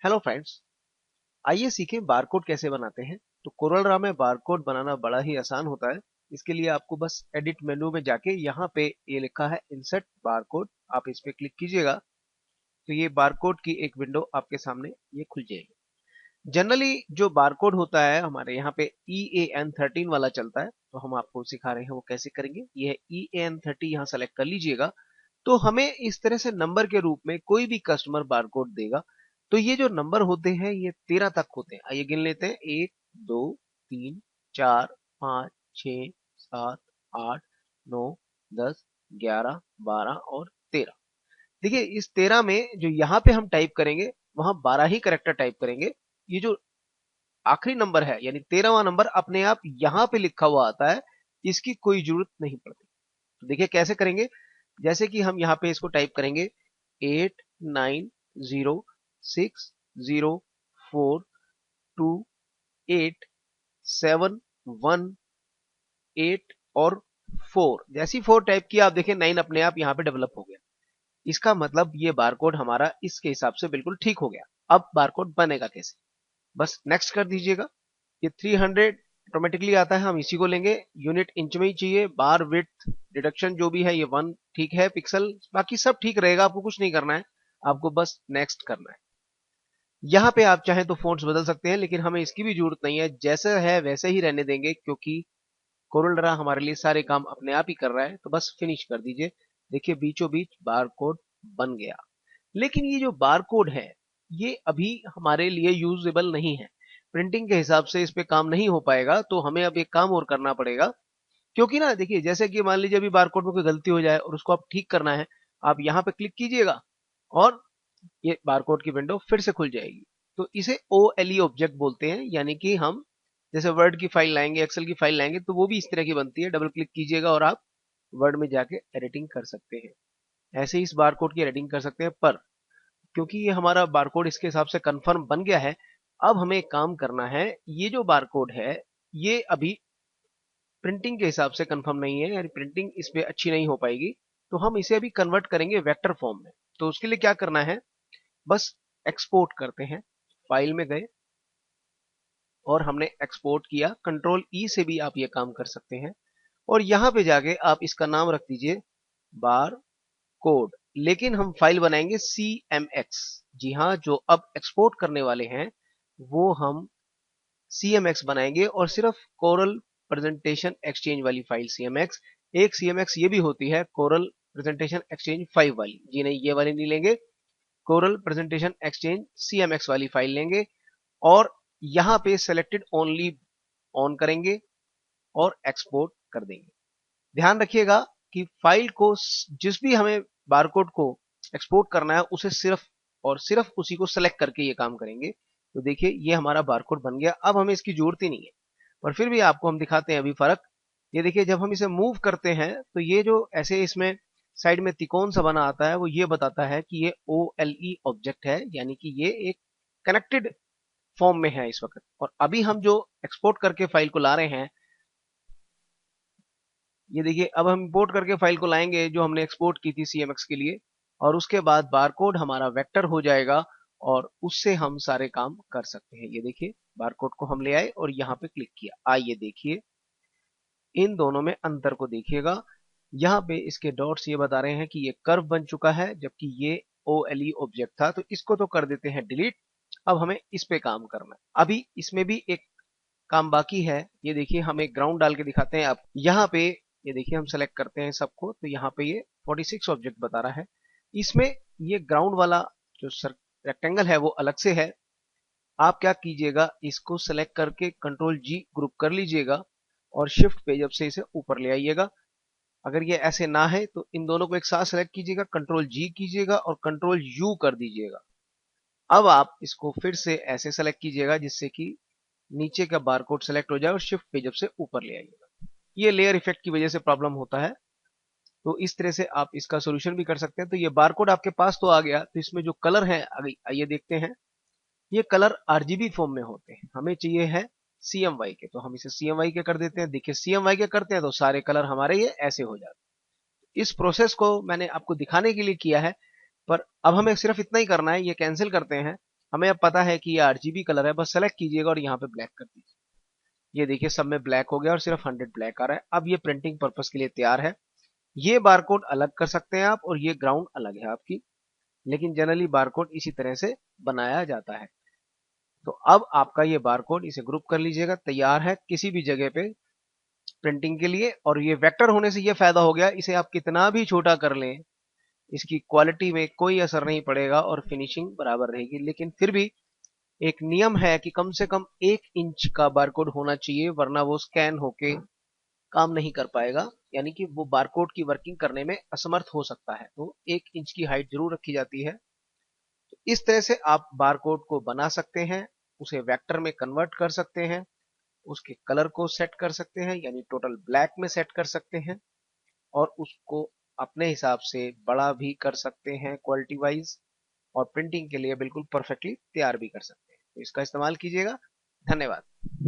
Hello friends, आइए सीखें barcode कैसे बनाते हैं। तो कोरल में बारकोड बनाना बड़ा ही आसान होता है। इसके लिए आपको बस एडिट मेनू में जाके यहाँ पे ये लिखा है इंसर्ट बारकोड, आप इस पे क्लिक कीजिएगा तो ये बारकोड की एक विंडो आपके सामने ये खुल जाएगी। जनरली जो बारकोड होता है हमारे यहाँ पे EAN13 वाला चलता है, तो हम आपको सिखा रहे हैं वो कैसे करेंगे। ये है EAN30, यहाँ सेलेक्ट कर लीजिएगा तो हमें इस तरह से नंबर के रूप में कोई भी कस्टमर बारकोड देगा। तो ये जो नंबर होते हैं ये 13 तक होते हैं। आइए गिन लेते हैं, 1 2 3 4 5 6 7 8 9 10 11 12 और 13। देखिए इस 13 में जो यहाँ पे हम टाइप करेंगे वहां 12 ही करेक्टर टाइप करेंगे। ये जो आखिरी नंबर है यानी 13वां नंबर अपने आप यहाँ पे लिखा हुआ आता है, इसकी कोई जरूरत नहीं पड़ती। तो देखिए कैसे करेंगे, जैसे कि हम यहाँ पे इसको टाइप करेंगे 8906042871 और 4। जैसी 4 टाइप किया आप देखिए 9 अपने आप यहाँ पे डेवलप हो गया। इसका मतलब ये बारकोड हमारा इसके हिसाब से बिल्कुल ठीक हो गया। अब बारकोड बनेगा कैसे, बस नेक्स्ट कर दीजिएगा। ये 300 ऑटोमेटिकली आता है, हम इसी को लेंगे। यूनिट इंच में ही चाहिए। बार विड्थ डिडक्शन जो भी है ये 1 ठीक है, पिक्सल बाकी सब ठीक रहेगा। आपको कुछ नहीं करना है, आपको बस नेक्स्ट करना है। यहाँ पे आप चाहें तो फोन्ट्स बदल सकते हैं, लेकिन हमें इसकी भी जरूरत नहीं है, जैसा है वैसे ही रहने देंगे क्योंकि कोरल हमारे लिए सारे काम अपने आप ही कर रहा है। तो बस फिनिश कर दीजिए। देखिए बीचों बीच बार कोड बन गया। लेकिन ये जो बार कोड है ये अभी हमारे लिए यूजेबल नहीं है। प्रिंटिंग के हिसाब से इस पे काम नहीं हो पाएगा, तो हमें अब एक काम और करना पड़ेगा। क्योंकि ना देखिए, जैसे कि मान लीजिए अभी बारकोड में कोई गलती हो जाए और उसको आप ठीक करना है, आप यहाँ पे क्लिक कीजिएगा और ये बारकोड की विंडो फिर से खुल जाएगी। तो इसे OLE ऑब्जेक्ट बोलते हैं, यानी कि हम जैसे वर्ड की फाइल लाएंगे, एक्सेल की फाइल लाएंगे, तो वो भी इस तरह की बनती है। डबल क्लिक कीजिएगा और आप वर्ड में जाके एडिटिंग कर सकते हैं। ऐसे ही इस बारकोड की एडिटिंग कर सकते हैं। पर क्योंकि ये हमारा बारकोड इसके हिसाब से कंफर्म बन गया है, अब हमें एक काम करना है। ये जो बारकोड है ये अभी प्रिंटिंग के हिसाब से कंफर्म नहीं है, यानी प्रिंटिंग इस पे अच्छी नहीं हो पाएगी। तो हम इसे अभी कन्वर्ट करेंगे वेक्टर फॉर्म में। तो उसके लिए क्या करना है, बस एक्सपोर्ट करते हैं। फाइल में गए और हमने एक्सपोर्ट किया। कंट्रोल ई से भी आप ये काम कर सकते हैं और यहां पे जाके आप इसका नाम रख दीजिए बार कोड। लेकिन हम फाइल बनाएंगे CMX। जी हाँ, जो अब एक्सपोर्ट करने वाले हैं वो हम CMX बनाएंगे और सिर्फ कोरल प्रेजेंटेशन एक्सचेंज वाली फाइल CMX। एक CMX ये भी होती है कोरल प्रेजेंटेशन एक्सचेंज 5 वाली। जी नहीं, ये वाली नहीं लेंगे, कोरल प्रेजेंटेशन एक्सचेंज CMX वाली फाइल लेंगे और यहाँ पे सेलेक्टेड ओनली ऑन करेंगे और एक्सपोर्ट कर देंगे। ध्यान रखिएगा कि फाइल को जिस भी हमें बारकोड को एक्सपोर्ट करना है उसे सिर्फ और सिर्फ उसी को सेलेक्ट करके ये काम करेंगे। तो देखिए ये हमारा बारकोड बन गया। अब हमें इसकी जरूरत ही नहीं है, पर फिर भी आपको हम दिखाते हैं अभी फर्क। ये देखिए जब हम इसे मूव करते हैं तो ये जो ऐसे इसमें साइड में तिकोन सा बना आता है वो ये बताता है कि ये OLE ऑब्जेक्ट है, यानी कि ये एक कनेक्टेड फॉर्म में है इस वक्त। और अभी हम जो एक्सपोर्ट करके फाइल को ला रहे हैं, ये देखिए अब हम इंपोर्ट करके फाइल को लाएंगे जो हमने एक्सपोर्ट की थी CMX के लिए, और उसके बाद बारकोड हमारा वेक्टर हो जाएगा और उससे हम सारे काम कर सकते हैं। ये देखिए बारकोड को हम ले आए और यहाँ पे क्लिक किया। आइए देखिए इन दोनों में अंतर को देखिएगा। यहाँ पे इसके डॉट्स ये बता रहे हैं कि ये कर्व बन चुका है, जबकि ये OLE ऑब्जेक्ट था। तो इसको तो कर देते हैं डिलीट। अब हमें इस पे काम करना है। अभी इसमें भी एक काम बाकी है। ये देखिए हम एक ग्राउंड डाल के दिखाते हैं आप। यहाँ पे ये देखिए हम सेलेक्ट करते हैं सबको, तो यहाँ पे ये 46 ऑब्जेक्ट बता रहा है। इसमें ये ग्राउंड वाला जो रेक्टेंगल है वो अलग से है। आप क्या कीजिएगा, इसको सेलेक्ट करके कंट्रोल G ग्रुप कर लीजिएगा और शिफ्ट पे जब से इसे ऊपर ले आइएगा। अगर ये ऐसे ना है तो इन दोनों को एक साथ सेलेक्ट कीजिएगा, कंट्रोल G कीजिएगा और कंट्रोल U कर दीजिएगा। अब आप इसको फिर से ऐसे सेलेक्ट कीजिएगा जिससे कि नीचे का बारकोड सेलेक्ट हो जाए और शिफ्ट पे जब से ऊपर ले आइएगा। ये लेयर इफेक्ट की वजह से प्रॉब्लम होता है, तो इस तरह से आप इसका सोल्यूशन भी कर सकते हैं। तो ये बारकोड आपके पास तो आ गया। तो इसमें जो कलर है आइए देखते हैं। ये कलर RGB फॉर्म में होते हैं, हमें चाहिए है CMY के, तो हम इसे CMY के कर देते हैं। देखिए CMY के करते हैं तो सारे कलर हमारे ये ऐसे हो जाते हैं। इस प्रोसेस को मैंने आपको दिखाने के लिए किया है, पर अब हमें सिर्फ इतना ही करना है। ये कैंसिल करते हैं हमें अब पता है कि ये RGB कलर है, बस सेलेक्ट कीजिएगा और यहाँ पे ब्लैक कर दीजिए। ये देखिए सब में ब्लैक हो गया और सिर्फ 100 ब्लैक आ रहा है। अब ये प्रिंटिंग पर्पस के लिए तैयार है। ये बारकोड अलग कर सकते हैं आप, और ये ग्राउंड अलग है आपकी, लेकिन जनरली बारकोड इसी तरह से बनाया जाता है। तो अब आपका ये बारकोड, इसे ग्रुप कर लीजिएगा, तैयार है किसी भी जगह पे प्रिंटिंग के लिए। और ये वेक्टर होने से ये फायदा हो गया, इसे आप कितना भी छोटा कर लें, इसकी क्वालिटी में कोई असर नहीं पड़ेगा और फिनिशिंग बराबर रहेगी। लेकिन फिर भी एक नियम है कि कम से कम 1 इंच का बारकोड होना चाहिए, वरना वो स्कैन होके काम नहीं कर पाएगा, यानी कि वो बारकोड की वर्किंग करने में असमर्थ हो सकता है। तो 1 इंच की हाइट जरूर रखी जाती है। तो इस तरह से आप बारकोड को बना सकते हैं, उसे वेक्टर में कन्वर्ट कर सकते हैं, उसके कलर को सेट कर सकते हैं, यानी टोटल ब्लैक में सेट कर सकते हैं, और उसको अपने हिसाब से बड़ा भी कर सकते हैं क्वालिटी वाइज, और प्रिंटिंग के लिए बिल्कुल परफेक्टली तैयार भी कर सकते हैं। तो इसका इस्तेमाल कीजिएगा। धन्यवाद।